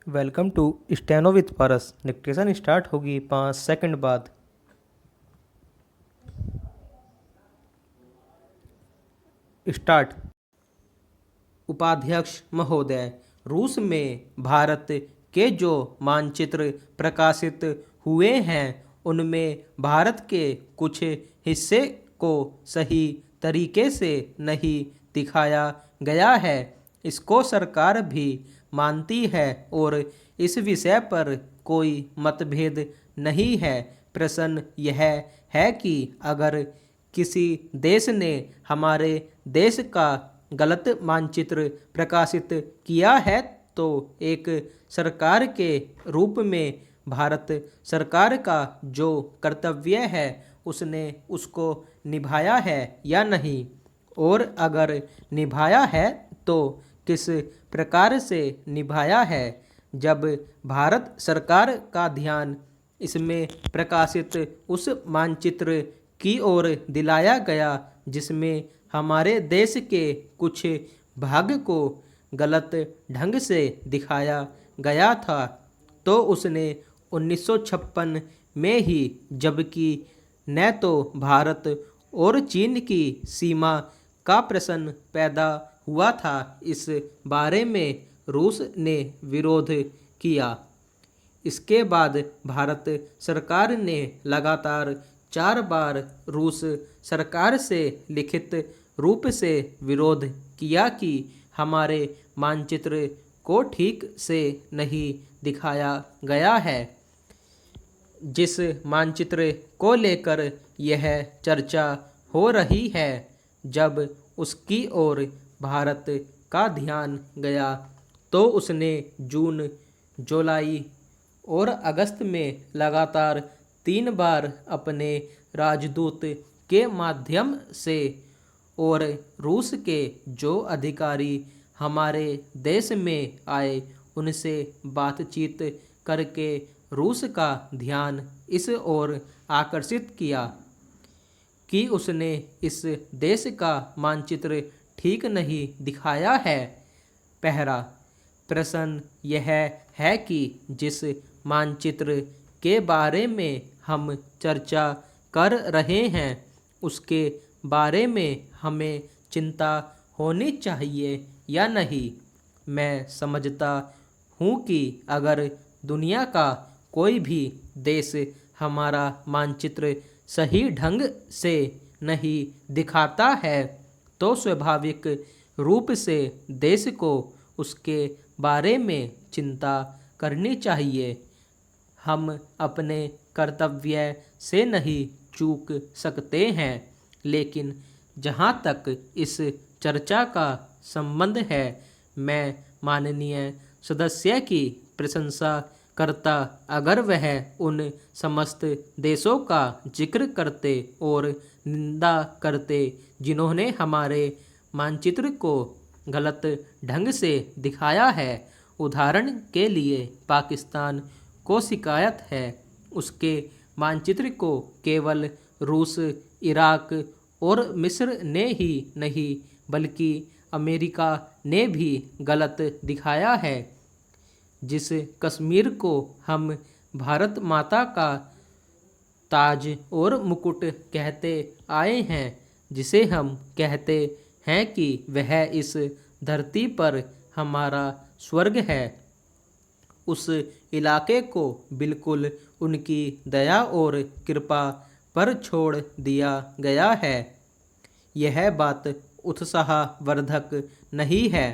Welcome to steno with Paras. Dictation start होगी 5 second बाद। Start. उपाध्यक्ष महोदय, रूस में भारत के जो मानचित्र प्रकाशित हुए हैं उनमें भारत के कुछ हिस्से को सही तरीके से नहीं दिखाया गया है। इसको सरकार भी मानती है और इस विषय पर कोई मतभेद नहीं है। प्रश्न यह है कि अगर किसी देश ने हमारे देश का गलत मानचित्र प्रकाशित किया है तो एक सरकार के रूप में भारत सरकार का जो कर्तव्य है उसने उसको निभाया है या नहीं, और अगर निभाया है तो किस प्रकार से निभाया है। जब भारत सरकार का ध्यान इसमें प्रकाशित उस मानचित्र की ओर दिलाया गया जिसमें हमारे देश के कुछ भाग को गलत ढंग से दिखाया गया था, तो उसने 1956 में ही, जबकि न तो भारत और चीन की सीमा का प्रश्न पैदा हुआ था, इस बारे में रूस ने विरोध किया। इसके बाद भारत सरकार ने लगातार 4 बार रूस सरकार से लिखित रूप से विरोध किया कि हमारे मानचित्र को ठीक से नहीं दिखाया गया है। जिस मानचित्र को लेकर यह चर्चा हो रही है, जब उसकी ओर भारत का ध्यान गया तो उसने जून, जुलाई और अगस्त में लगातार 3 बार अपने राजदूत के माध्यम से और रूस के जो अधिकारी हमारे देश में आए उनसे बातचीत करके रूस का ध्यान इस ओर आकर्षित किया कि उसने इस देश का मानचित्र ठीक नहीं दिखाया है। पहला प्रश्न यह है कि जिस मानचित्र के बारे में हम चर्चा कर रहे हैं उसके बारे में हमें चिंता होनी चाहिए या नहीं। मैं समझता हूँ कि अगर दुनिया का कोई भी देश हमारा मानचित्र सही ढंग से नहीं दिखाता है तो स्वाभाविक रूप से देश को उसके बारे में चिंता करनी चाहिए। हम अपने कर्तव्य से नहीं चूक सकते हैं, लेकिन जहाँ तक इस चर्चा का संबंध है, मैं माननीय सदस्य की प्रशंसा करता अगर वह उन समस्त देशों का जिक्र करते और निंदा करते जिन्होंने हमारे मानचित्र को गलत ढंग से दिखाया है। उदाहरण के लिए पाकिस्तान को शिकायत है उसके मानचित्र को केवल रूस, इराक और मिस्र ने ही नहीं बल्कि अमेरिका ने भी गलत दिखाया है। जिस कश्मीर को हम भारत माता का ताज और मुकुट कहते आए हैं, जिसे हम कहते हैं कि वह इस धरती पर हमारा स्वर्ग है, उस इलाके को बिल्कुल उनकी दया और कृपा पर छोड़ दिया गया है। यह बात उत्साहवर्धक नहीं है।